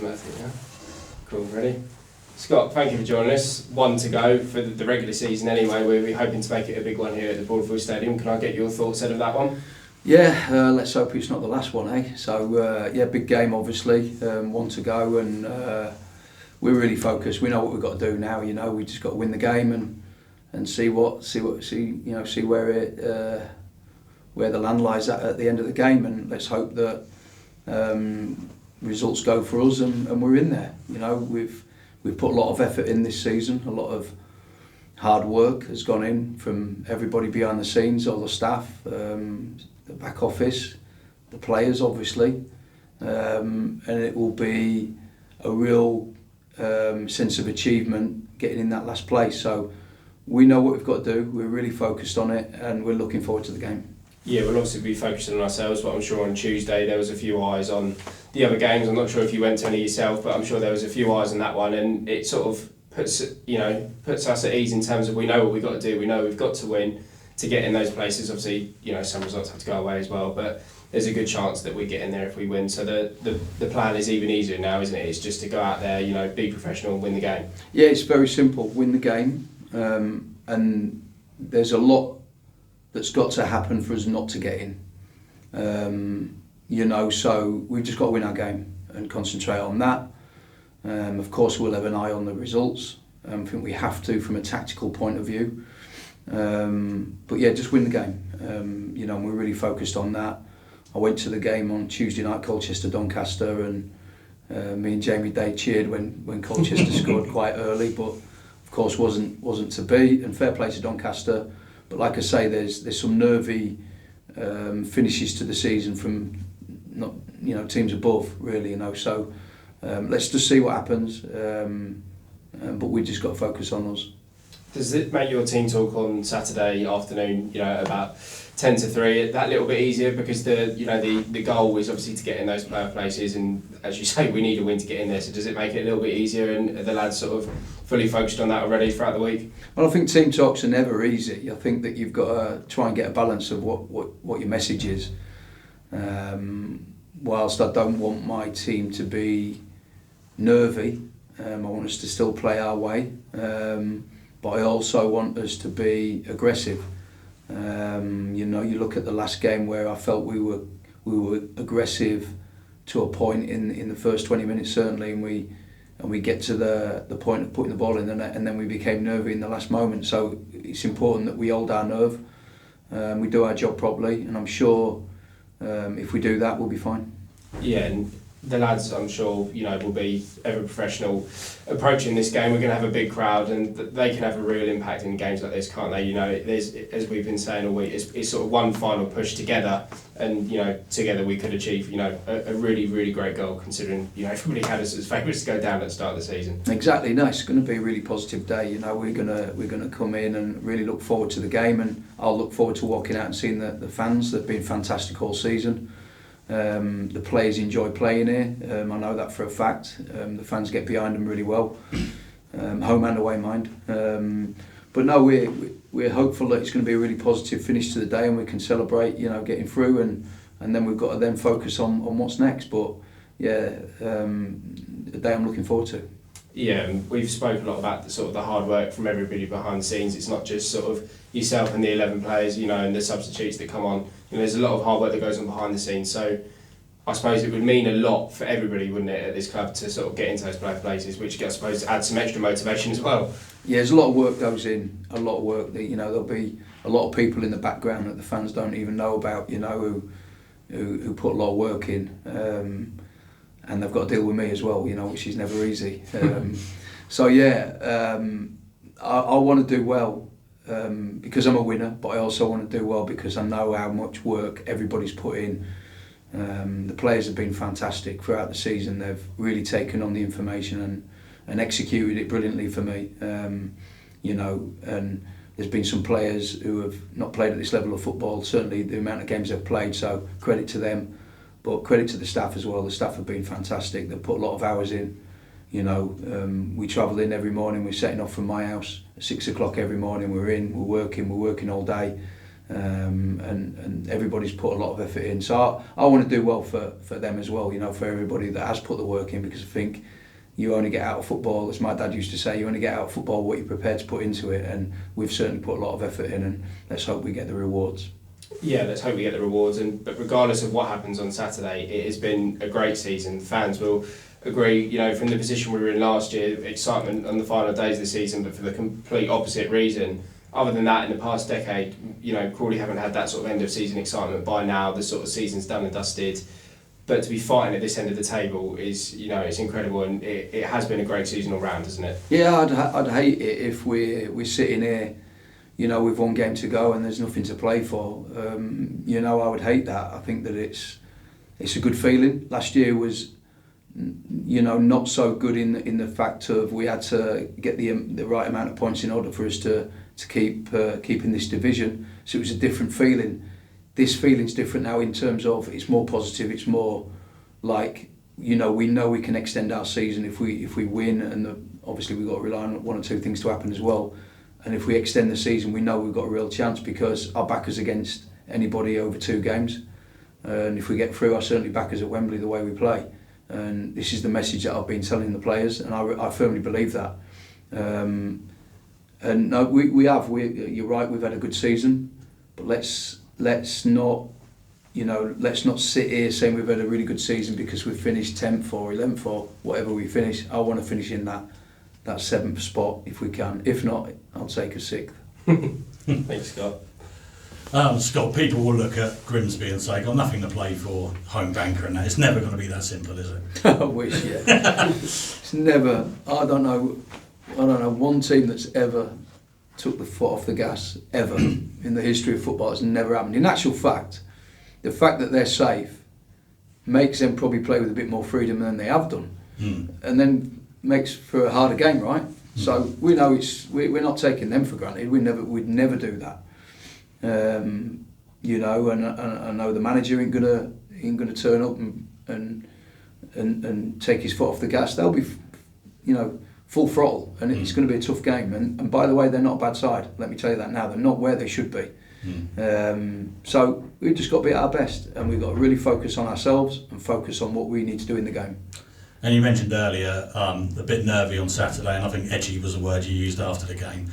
Yeah. Cool, ready? Scott, thank you for joining us. One to go for the regular season anyway. We're hoping to make it a big one here at the Broadfield Stadium. Can I get your thoughts ahead of that one? Yeah, let's hope it's not the last one, eh? So, big game obviously, one to go, and we're really focused. We know what we've got to do now. We just got to win the game and see where the land lies at the end of the game, and let's hope that results go for us and we're in there. We've put a lot of effort in this season. A lot of hard work has gone in from everybody behind the scenes, all the staff, the back office, the players obviously, and it will be a real sense of achievement getting in that last place. So we know what we've got to do. We're really focused on it, and we're looking forward to the game. Yeah, we'll obviously be focusing on ourselves, but I'm sure on Tuesday there was a few eyes on the other games. I'm not sure if you went to any yourself, but I'm sure there was a few eyes on that one, and it sort of puts us at ease in terms of we know what we've got to do. We know we've got to win to get in those places. Obviously, some results have to go away as well, but there's a good chance that we get in there if we win. So the plan is even easier now, isn't it? It's just to go out there, be professional and win the game. Yeah, it's very simple. Win the game, and there's a lot that's got to happen for us not to get in. So we've just got to win our game and concentrate on that. Of course, we'll have an eye on the results. I think we have to from a tactical point of view. But yeah, just win the game. And we're really focused on that. I went to the game on Tuesday night, Colchester-Doncaster, and me and Jamie Day cheered when Colchester scored quite early, but of course wasn't to be. And fair play to Doncaster. But like I say, there's some nervy finishes to the season from teams above, really. So let's just see what happens. But we just got to focus on us. Does it make your team talk on Saturday afternoon, about 10 to 3, that little bit easier, because the goal is obviously to get in those playoff places, and as you say, we need a win to get in there. So does it make it a little bit easier, and are the lads sort of fully focused on that already throughout the week? Well, I think team talks are never easy. I think that you've got to try and get a balance of what your message is. Whilst I don't want my team to be nervy, I want us to still play our way, but I also want us to be aggressive. You look at the last game where I felt we were aggressive to a point in the first 20 minutes certainly, and we get to the point of putting the ball in the net, and then we became nervy in the last moment. So it's important that we hold our nerve, we do our job properly, and I'm sure if we do that, we'll be fine. Yeah, and the lads, I'm sure, will be ever professional approaching this game. We're going to have a big crowd, and they can have a real impact in games like this, can't they? There's, as we've been saying all week, it's sort of one final push together, and together we could achieve a really, really great goal, considering everybody had us as favourites to go down at the start of the season. Exactly. No, it's going to be a really positive day. We're going to come in and really look forward to the game, and I'll look forward to walking out and seeing the fans. They've been fantastic all season. The players enjoy playing here. I know that for a fact. The fans get behind them really well, home and away, mind. But no, we're hopeful that it's going to be a really positive finish to the day, and we can celebrate, getting through, and then we've got to then focus on what's next. But yeah, the day I'm looking forward to. Yeah, and we've spoken a lot about the hard work from everybody behind the scenes. It's not just sort of yourself and the 11 players, and the substitutes that come on. There's a lot of hard work that goes on behind the scenes. So I suppose it would mean a lot for everybody, wouldn't it, at this club to sort of get into those playoff places, which I suppose adds some extra motivation as well. Yeah, there's a lot of work goes in, a lot of work that, there'll be a lot of people in the background that the fans don't even know about, who put a lot of work in. And they've got to deal with me as well, which is never easy. So yeah, I want to do well because I'm a winner, but I also want to do well because I know how much work everybody's put in. The players have been fantastic throughout the season. They've really taken on the information and executed it brilliantly for me. And there's been some players who have not played at this level of football, certainly the amount of games they've played, so credit to them. But credit to the staff as well. The staff have been fantastic. They've put a lot of hours in. We travel in every morning. We're setting off from my house at 6 o'clock every morning. We're working all day. and everybody's put a lot of effort in. So I want to do well for them as well, you know, for everybody that has put the work in, because I think you only get out of football, as my dad used to say, you only get out of football what you're prepared to put into it, and we've certainly put a lot of effort in, and let's hope we get the rewards. Yeah, let's hope we get the rewards. But regardless of what happens on Saturday, it has been a great season. Fans will agree, you know, from the position we were in last year, excitement on the final days of the season, but for the complete opposite reason. Other than that, in the past decade, you know, Crawley haven't had that sort of end of season excitement. By now, the sort of season's done and dusted. But to be fighting at this end of the table is, you know, it's incredible, and it has been a great season all round, hasn't it? Yeah, I'd hate it if we're sitting here, you know, with one game to go and there's nothing to play for. You know, I would hate that. I think that it's a good feeling. Last year was, you know, not so good in the fact of we had to get the right amount of points in order for us to keep in this division. So it was a different feeling. This feeling's different now in terms of it's more positive. It's more like, you know we can extend our season if we win, and obviously we've got to rely on one or two things to happen as well. And if we extend the season, we know we've got a real chance because our back us against anybody over 2 games. And if we get through, I certainly back us at Wembley the way we play. And this is the message that I've been telling the players, and I firmly believe that. And no, you're right, we've had a good season, but let's not sit here saying we've had a really good season because we've finished 10th or 11th or whatever we finish. I want to finish in that 7th spot if we can. If not, I'll take a 6th. Thanks, Scott. Scott, people will look at Grimsby and say, got nothing to play for, home banker and that. It's never going to be that simple, is it? I wish, yeah. It's never. I don't know one team that's ever took the foot off the gas, ever, in the history of football. It's never happened. In actual fact, the fact that they're safe makes them probably play with a bit more freedom than they have done. And then makes for a harder game, right? So we know we're not taking them for granted. We'd never do that. You know, and I know the manager ain't gonna turn up and take his foot off the gas. They'll be, you know, full throttle, and it's going to be a tough game. And by the way, they're not a bad side. Let me tell you that now. They're not where they should be. So we've just got to be at our best, and we've got to really focus on ourselves and focus on what we need to do in the game. And you mentioned earlier a bit nervy on Saturday, and I think edgy was a word you used after the game.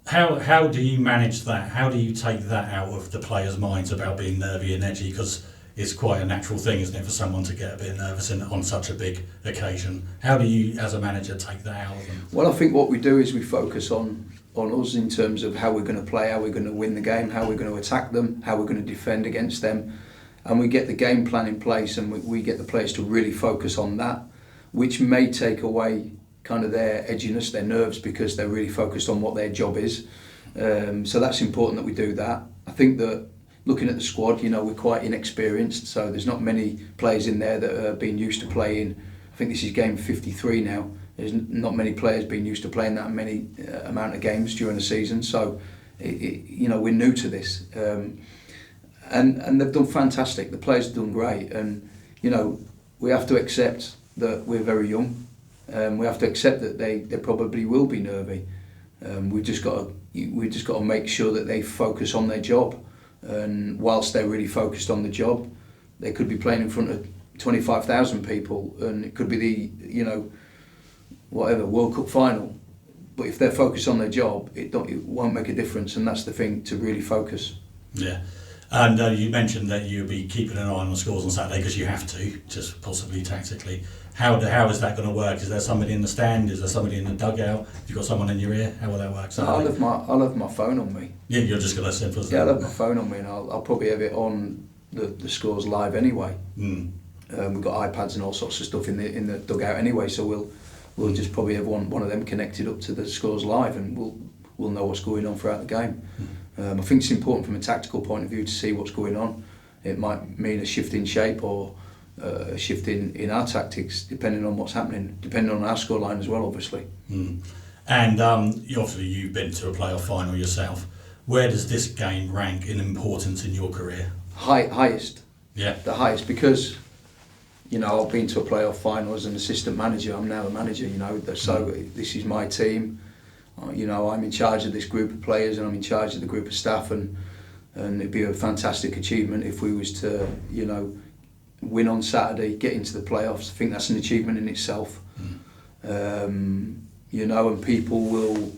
How do you manage that? How do you take that out of the players' minds about being nervy and edgy? Because it's quite a natural thing, isn't it, for someone to get a bit nervous on such a big occasion. How do you, as a manager, take that out of them? Well, I think what we do is we focus on us in terms of how we're going to play, how we're going to win the game, how we're going to attack them, how we're going to defend against them. And we get the game plan in place, and we get the players to really focus on that, which may take away kind of their edginess, their nerves, because they're really focused on what their job is. So that's important that we do that. I think that looking at the squad, you know, we're quite inexperienced, so there's not many players in there that have been used to playing. I think this is game 53 now. There's not many players being used to playing that many amount of games during the season. So, you know, we're new to this, and they've done fantastic. The players have done great, and you know, we have to accept that we're very young. We have to accept that they probably will be nervy. We've just got to make sure that they focus on their job. And whilst they're really focused on the job, they could be playing in front of 25,000 people, and it could be the, you know, whatever, World Cup final. But if they're focused on their job, it won't make a difference, and that's the thing, to really focus. Yeah. And you mentioned that you'll be keeping an eye on the scores on Saturday because you have to, just possibly tactically. How is that going to work? Is there somebody in the stand? Is there somebody in the dugout? Have you got someone in your ear? How will that work? I'll have my phone on me. Yeah, you're just going to simple as that. Yeah, I'll have my phone on me, and I'll probably have it on the scores live anyway. We've got iPads and all sorts of stuff in the dugout anyway, so we'll just probably have one of them connected up to the scores live, and we'll know what's going on throughout the game. I think it's important from a tactical point of view to see what's going on. It might mean a shift in shape or a shift in our tactics, depending on what's happening, depending on our scoreline as well, obviously. And obviously you've been to a playoff final yourself. Where does this game rank in importance in your career? Highest. Yeah. The highest, because, you know, I've been to a playoff final as an assistant manager. I'm now the manager, you know, so this is my team. You know, I'm in charge of this group of players, and I'm in charge of the group of staff, and and it'd be a fantastic achievement if we was to, you know, win on Saturday, get into the playoffs. I think that's an achievement in itself. You know, and people will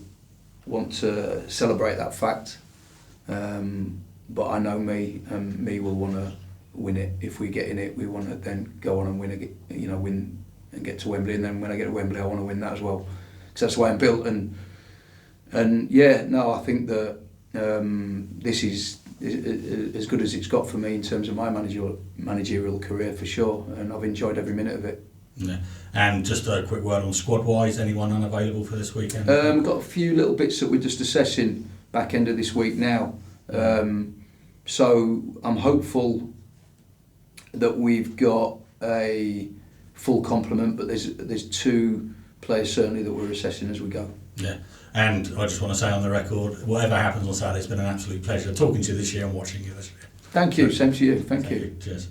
want to celebrate that fact. But I know me will want to win it. If we get in it, we want to then go on and win and get to Wembley. And then when I get to Wembley, I want to win that as well, because that's the way I'm built. And yeah, no, I think that this is as good as it's got for me in terms of my managerial career, for sure. And I've enjoyed every minute of it. Yeah. And just a quick word on squad-wise, anyone unavailable for this weekend? Got a few little bits that we're just assessing back end of this week now. So I'm hopeful that we've got a full complement, but there's 2 players certainly that we're assessing as we go. Yeah, and I just want to say on the record, whatever happens on Saturday, it's been an absolute pleasure talking to you this year and watching you this year. Thank you, same to you. Thank you. Cheers.